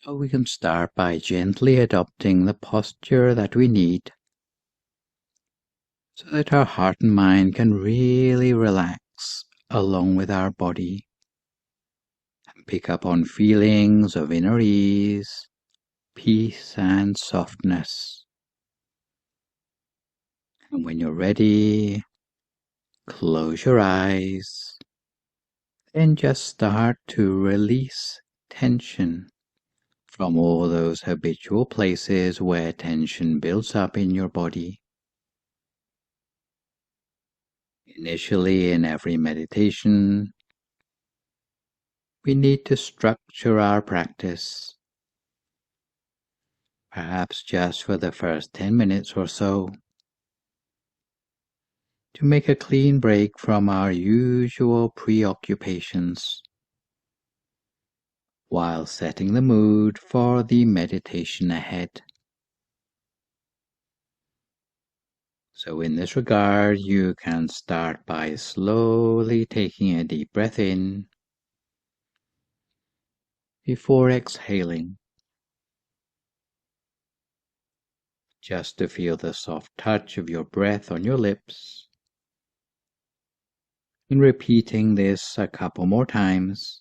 So we can start by gently adopting the posture that we need so that our heart and mind can really relax along with our body and pick up on feelings of inner ease, peace and softness. And when you're ready, close your eyes and just start to release tension from all those habitual places where tension builds up in your body. Initially, in every meditation, we need to structure our practice, perhaps just for the first 10 minutes or so, to make a clean break from our usual preoccupations, while setting the mood for the meditation ahead. So in this regard, you can start by slowly taking a deep breath in before exhaling, just to feel the soft touch of your breath on your lips. And repeating this a couple more times,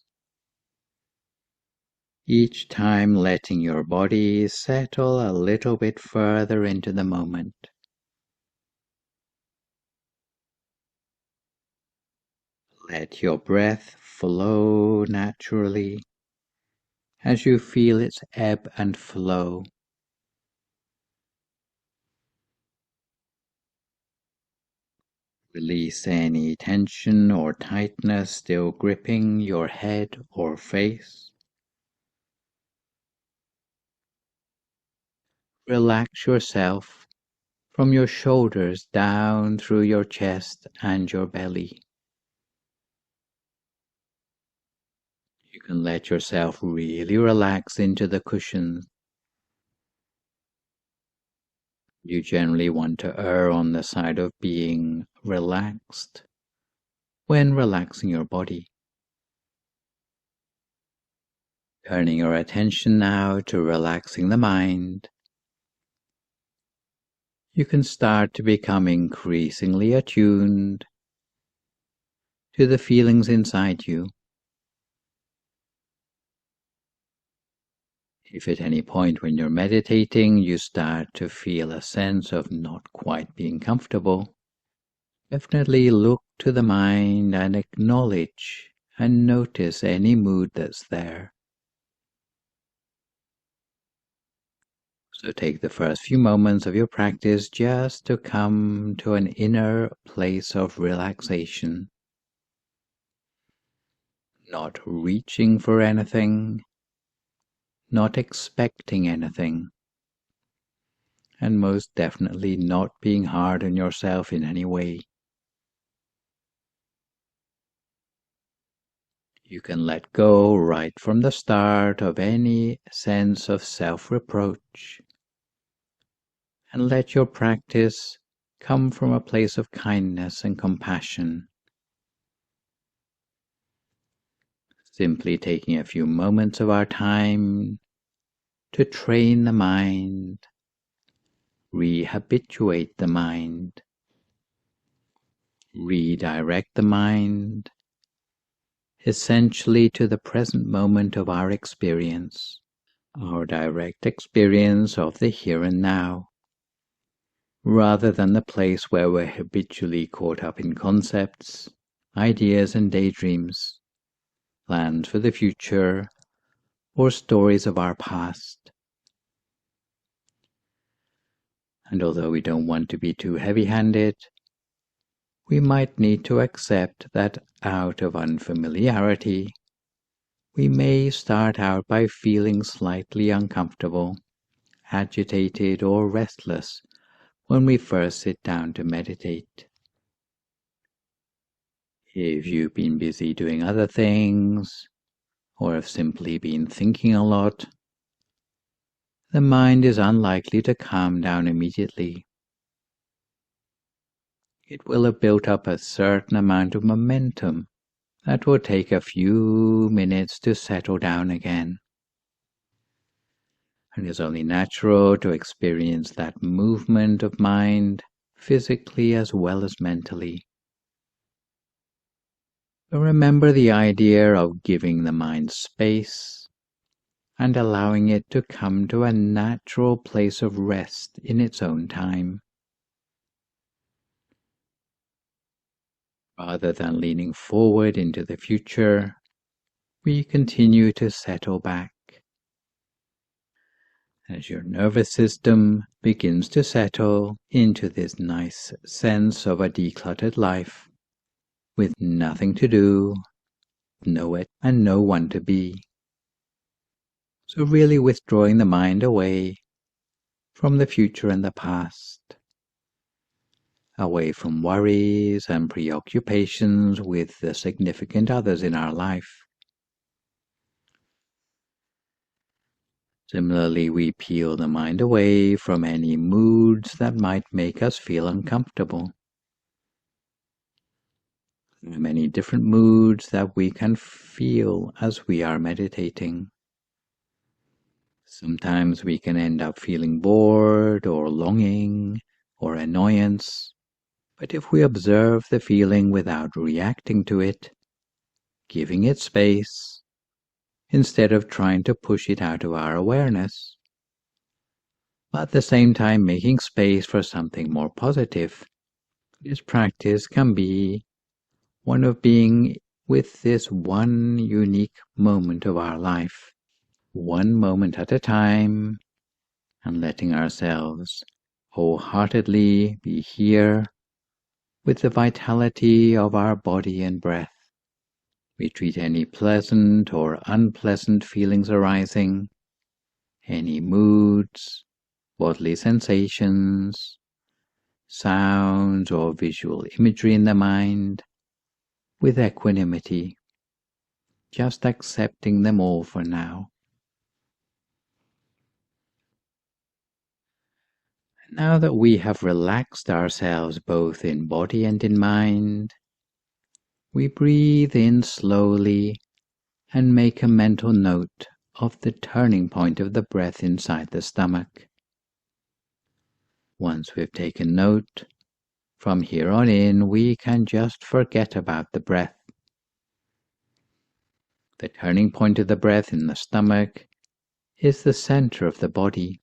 each time letting your body settle a little bit further into the moment. Let your breath flow naturally as you feel its ebb and flow. Release any tension or tightness still gripping your head or face. Relax yourself from your shoulders down through your chest and your belly. You can let yourself really relax into the cushions. You generally want to err on the side of being relaxed when relaxing your body. Turning your attention now to relaxing the mind, you can start to become increasingly attuned to the feelings inside you. If at any point when you're meditating you start to feel a sense of not quite being comfortable, definitely look to the mind and acknowledge and notice any mood that's there. So take the first few moments of your practice just to come to an inner place of relaxation, not reaching for anything, not expecting anything, and most definitely not being hard on yourself in any way. You can let go right from the start of any sense of self-reproach and let your practice come from a place of kindness and compassion. Simply taking a few moments of our time to train the mind, rehabituate the mind, redirect the mind, essentially to the present moment of our experience, our direct experience of the here and now, rather than the place where we're habitually caught up in concepts, ideas and daydreams, plans for the future, or stories of our past. And although we don't want to be too heavy-handed, we might need to accept that out of unfamiliarity, we may start out by feeling slightly uncomfortable, agitated, or restless when we first sit down to meditate. If you've been busy doing other things, or have simply been thinking a lot, the mind is unlikely to calm down immediately. It will have built up a certain amount of momentum that will take a few minutes to settle down again. And it's only natural to experience that movement of mind, physically as well as mentally. But remember the idea of giving the mind space and allowing it to come to a natural place of rest in its own time. Rather than leaning forward into the future, we continue to settle back. As your nervous system begins to settle into this nice sense of a decluttered life, with nothing to do, and no one to be. So really withdrawing the mind away from the future and the past, away from worries and preoccupations with the significant others in our life. Similarly, we peel the mind away from any moods that might make us feel uncomfortable. There are many different moods that we can feel as we are meditating. Sometimes we can end up feeling bored or longing or annoyance, but if we observe the feeling without reacting to it, giving it space, instead of trying to push it out of our awareness, but at the same time making space for something more positive, this practice can be one of being with this one unique moment of our life, one moment at a time, and letting ourselves wholeheartedly be here with the vitality of our body and breath. We treat any pleasant or unpleasant feelings arising, any moods, bodily sensations, sounds or visual imagery in the mind, with equanimity, just accepting them all for now. Now that we have relaxed ourselves both in body and in mind, we breathe in slowly and make a mental note of the turning point of the breath inside the stomach. Once we've taken note, from here on in we can just forget about the breath. The turning point of the breath in the stomach is the center of the body,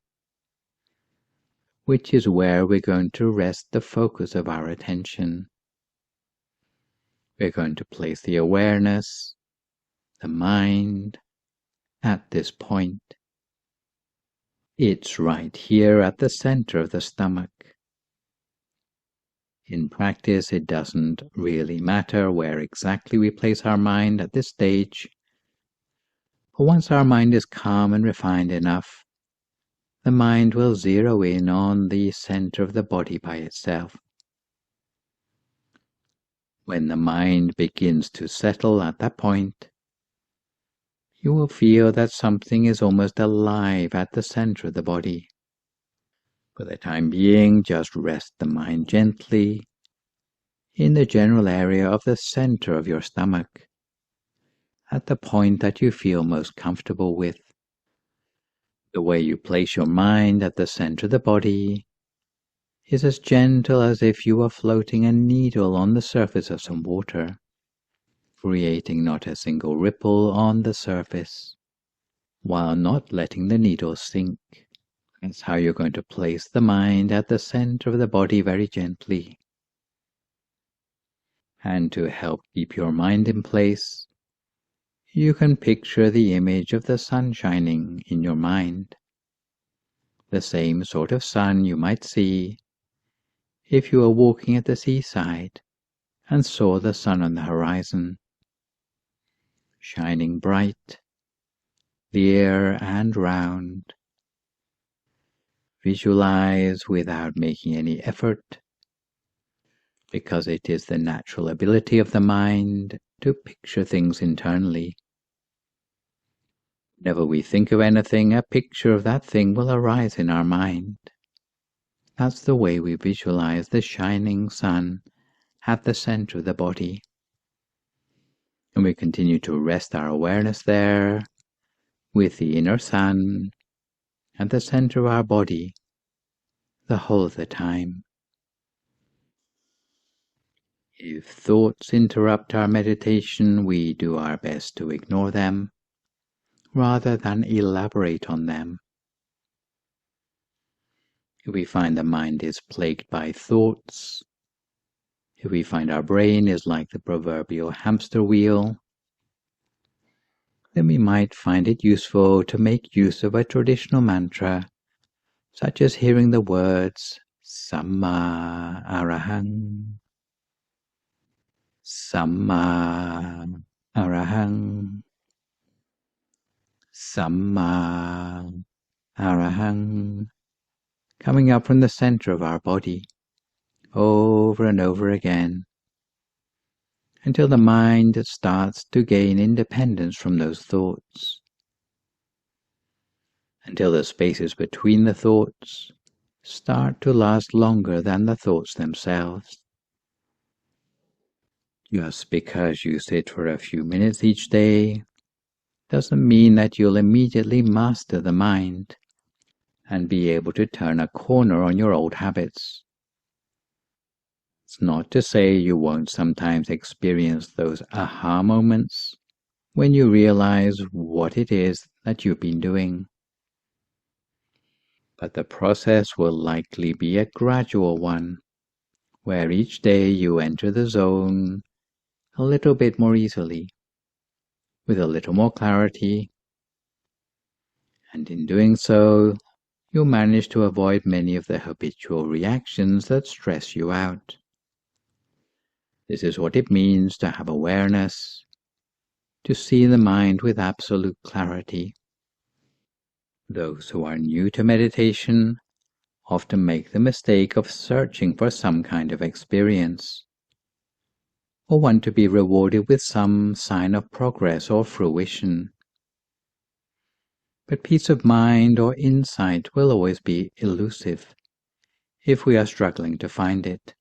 which is where we're going to rest the focus of our attention. We're going to place the awareness, the mind, at this point. It's right here at the center of the stomach. In practice, it doesn't really matter where exactly we place our mind at this stage, but once our mind is calm and refined enough, the mind will zero in on the center of the body by itself. When the mind begins to settle at that point, you will feel that something is almost alive at the center of the body. For the time being, just rest the mind gently in the general area of the center of your stomach, at the point that you feel most comfortable with. The way you place your mind at the center of the body is as gentle as if you were floating a needle on the surface of some water, creating not a single ripple on the surface, while not letting the needle sink. That's how you're going to place the mind at the center of the body very gently. And to help keep your mind in place, you can picture the image of the sun shining in your mind. The same sort of sun you might see if you were walking at the seaside and saw the sun on the horizon, shining bright, clear and round. Visualize without making any effort, because it is the natural ability of the mind to picture things internally. Whenever we think of anything, a picture of that thing will arise in our mind. That's the way we visualize the shining sun at the center of the body. And we continue to rest our awareness there with the inner sun at the center of our body the whole of the time. If thoughts interrupt our meditation, we do our best to ignore them rather than elaborate on them. If we find the mind is plagued by thoughts, if we find our brain is like the proverbial hamster wheel, then we might find it useful to make use of a traditional mantra, such as hearing the words Samma Arahang, Samma Arahang, Samma Arahang, coming up from the center of our body, over and over again, until the mind starts to gain independence from those thoughts, until the spaces between the thoughts start to last longer than the thoughts themselves. Just because you sit for a few minutes each day doesn't mean that you'll immediately master the mind and be able to turn a corner on your old habits. It's not to say you won't sometimes experience those aha moments when you realize what it is that you've been doing. But the process will likely be a gradual one, where each day you enter the zone a little bit more easily, with a little more clarity, and in doing so, you'll manage to avoid many of the habitual reactions that stress you out. This is what it means to have awareness, to see the mind with absolute clarity. Those who are new to meditation often make the mistake of searching for some kind of experience, or want to be rewarded with some sign of progress or fruition. But peace of mind or insight will always be elusive if we are struggling to find it.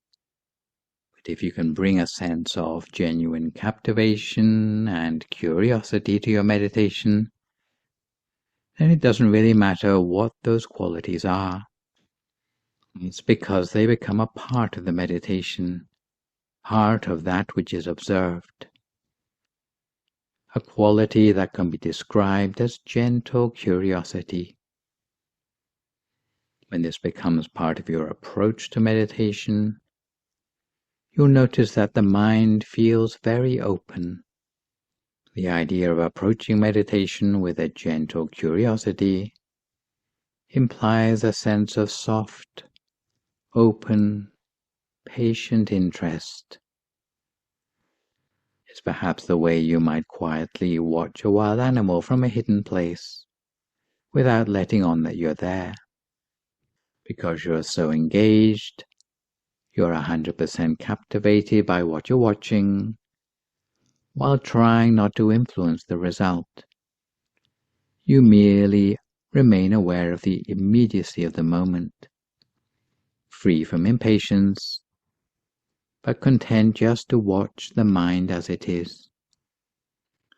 But if you can bring a sense of genuine captivation and curiosity to your meditation, then it doesn't really matter what those qualities are. It's because they become a part of the meditation, part of that which is observed. A quality that can be described as gentle curiosity. When this becomes part of your approach to meditation, you'll notice that the mind feels very open. The idea of approaching meditation with a gentle curiosity implies a sense of soft, open, patient interest. It's perhaps the way you might quietly watch a wild animal from a hidden place, without letting on that you're there. Because you're so engaged, you're 100% captivated by what you're watching, while trying not to influence the result. You merely remain aware of the immediacy of the moment, free from impatience, but content just to watch the mind as it is.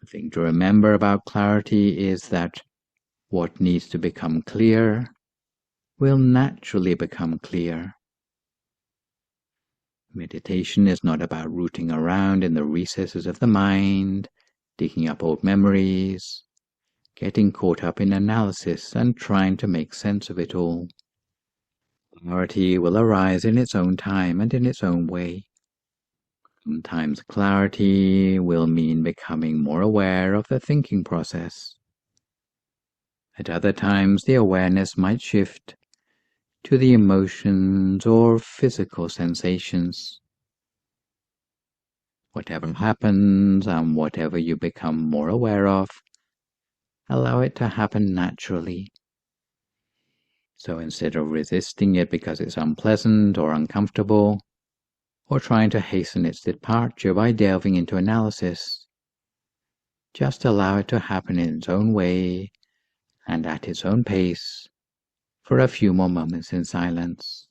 The thing to remember about clarity is that what needs to become clear will naturally become clear. Meditation is not about rooting around in the recesses of the mind, digging up old memories, getting caught up in analysis and trying to make sense of it all. Clarity will arise in its own time and in its own way. Sometimes clarity will mean becoming more aware of the thinking process. At other times, the awareness might shift to the emotions or physical sensations. Whatever happens and whatever you become more aware of, allow it to happen naturally. So instead of resisting it because it's unpleasant or uncomfortable, or trying to hasten its departure by delving into analysis, just allow it to happen in its own way and at its own pace for a few more moments in silence.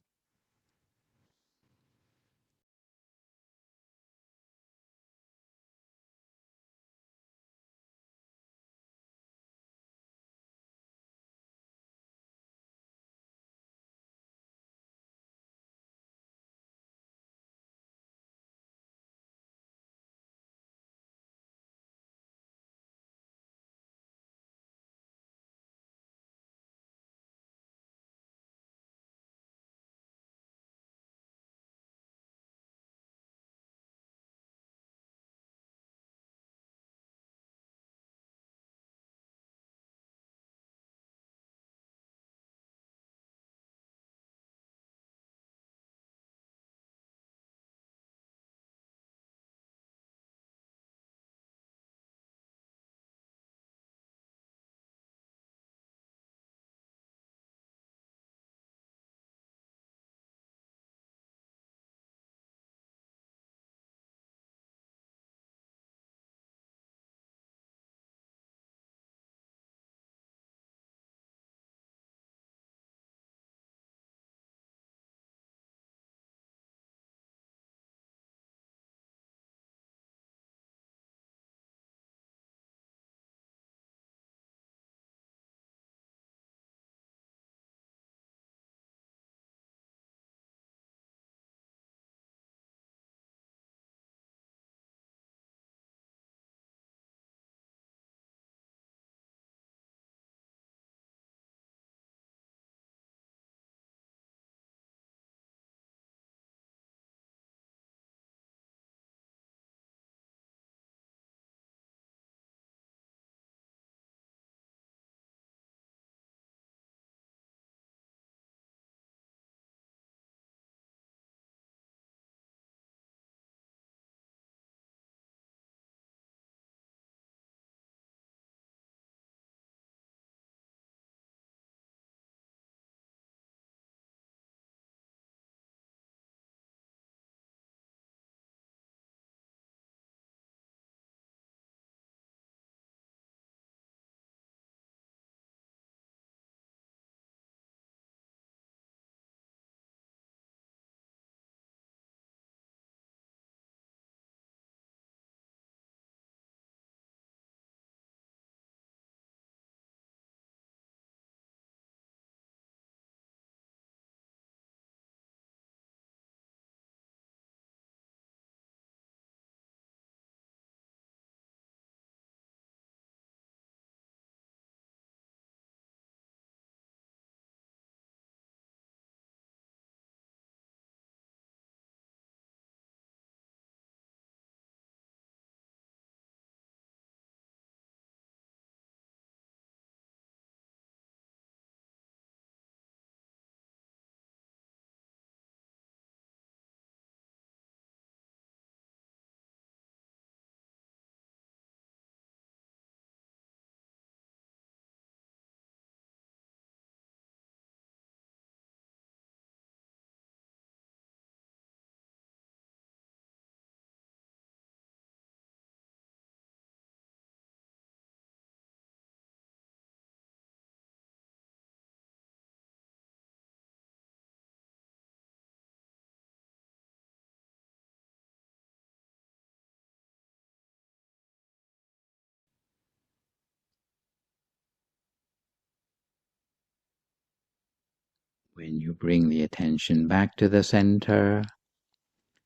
When you bring the attention back to the center,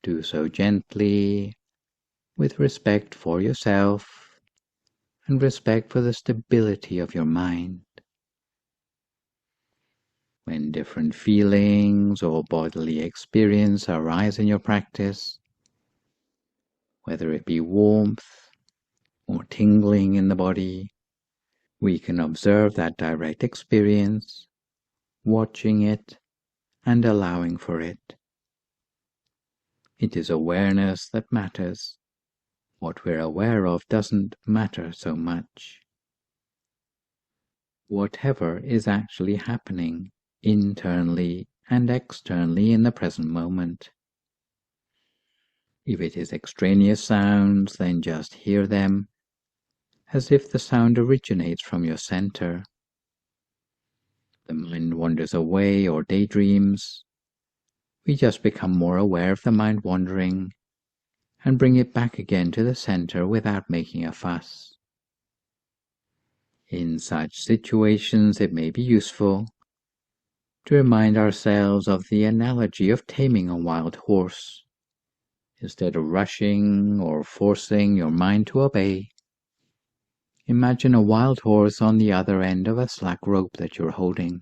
do so gently, with respect for yourself and respect for the stability of your mind. When different feelings or bodily experience arise in your practice, whether it be warmth or tingling in the body, we can observe that direct experience, watching it and allowing for it. It is awareness that matters. What we're aware of doesn't matter so much. Whatever is actually happening internally and externally in the present moment. If it is extraneous sounds, then just hear them as if the sound originates from your center. The mind wanders away or daydreams. We just become more aware of the mind wandering and bring it back again to the center without making a fuss. In such situations, it may be useful to remind ourselves of the analogy of taming a wild horse. Instead of rushing or forcing your mind to obey, imagine a wild horse on the other end of a slack rope that you're holding.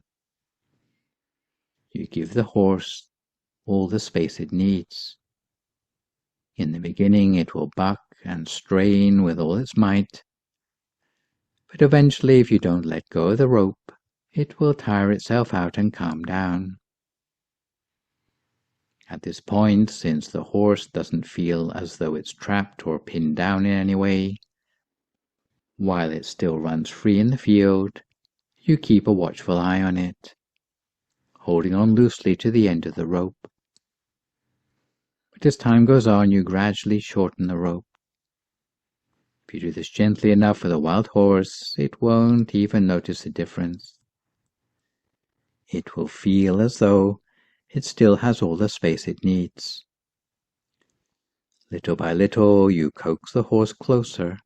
You give the horse all the space it needs. In the beginning, it will buck and strain with all its might, but eventually, if you don't let go of the rope, it will tire itself out and calm down. At this point, since the horse doesn't feel as though it's trapped or pinned down in any way, while it still runs free in the field, you keep a watchful eye on it, holding on loosely to the end of the rope. But as time goes on, you gradually shorten the rope. If you do this gently enough for the wild horse, it won't even notice the difference. It will feel as though it still has all the space it needs. Little by little, you coax the horse closer,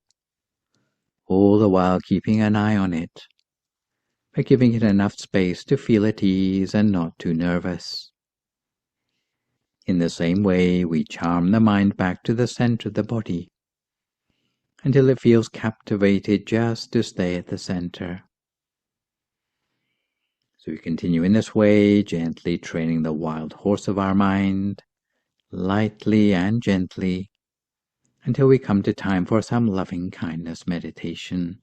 all the while keeping an eye on it, by giving it enough space to feel at ease and not too nervous. In the same way, we charm the mind back to the center of the body, until it feels captivated just to stay at the center. So we continue in this way, gently training the wild horse of our mind, lightly and gently, until we come to time for some loving kindness meditation.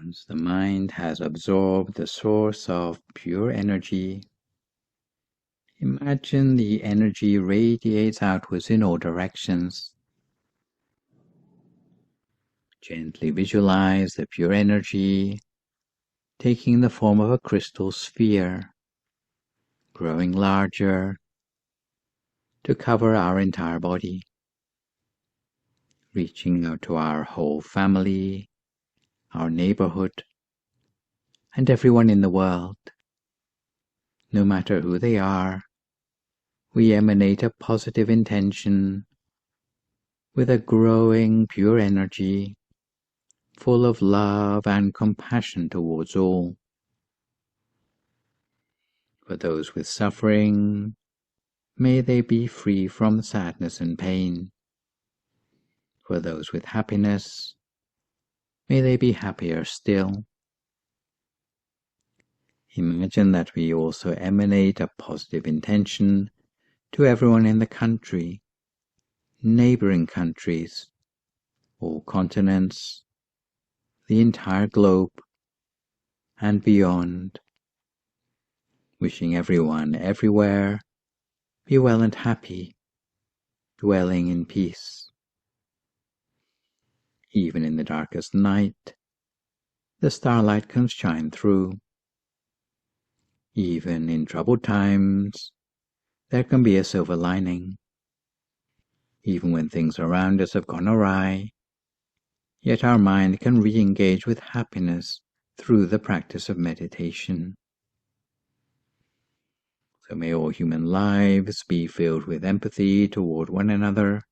Once the mind has absorbed the source of pure energy, imagine the energy radiates outwards in all directions. Gently visualize the pure energy taking the form of a crystal sphere, growing larger to cover our entire body, reaching out to our whole family, our neighborhood, and everyone in the world. No matter who they are, we emanate a positive intention with a growing pure energy, full of love and compassion towards all. For those with suffering, may they be free from sadness and pain. For those with happiness, may they be happier still. Imagine that we also emanate a positive intention to everyone in the country, neighboring countries, all continents, the entire globe, and beyond, wishing everyone everywhere be well and happy, dwelling in peace. Even in the darkest night, the starlight can shine through. Even in troubled times, there can be a silver lining. Even when things around us have gone awry, yet our mind can re-engage with happiness through the practice of meditation. So may all human lives be filled with empathy toward one another,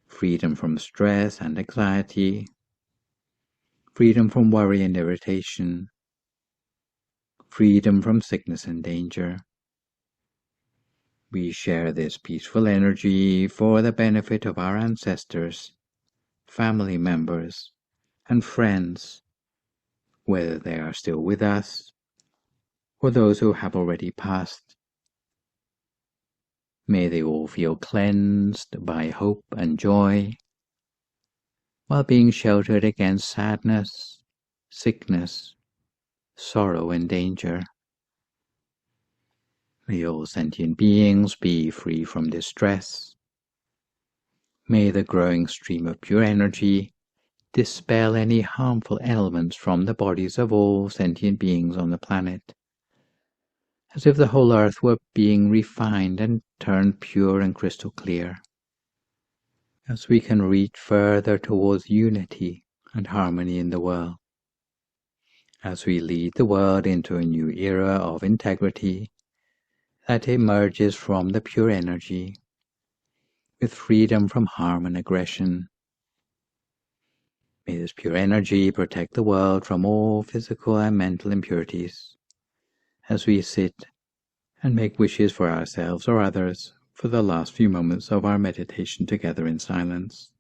freedom from stress and anxiety, freedom from worry and irritation, freedom from sickness and danger. We share this peaceful energy for the benefit of our ancestors, family members, and friends, whether they are still with us or those who have already passed. May they all feel cleansed by hope and joy, while being sheltered against sadness, sickness, sorrow, and danger. May all sentient beings be free from distress. May the growing stream of pure energy dispel any harmful elements from the bodies of all sentient beings on the planet, as if the whole earth were being refined and turned pure and crystal clear, as we can reach further towards unity and harmony in the world, as we lead the world into a new era of integrity that emerges from the pure energy, with freedom from harm and aggression. May this pure energy protect the world from all physical and mental impurities, as we sit and make wishes for ourselves or others for the last few moments of our meditation together in silence.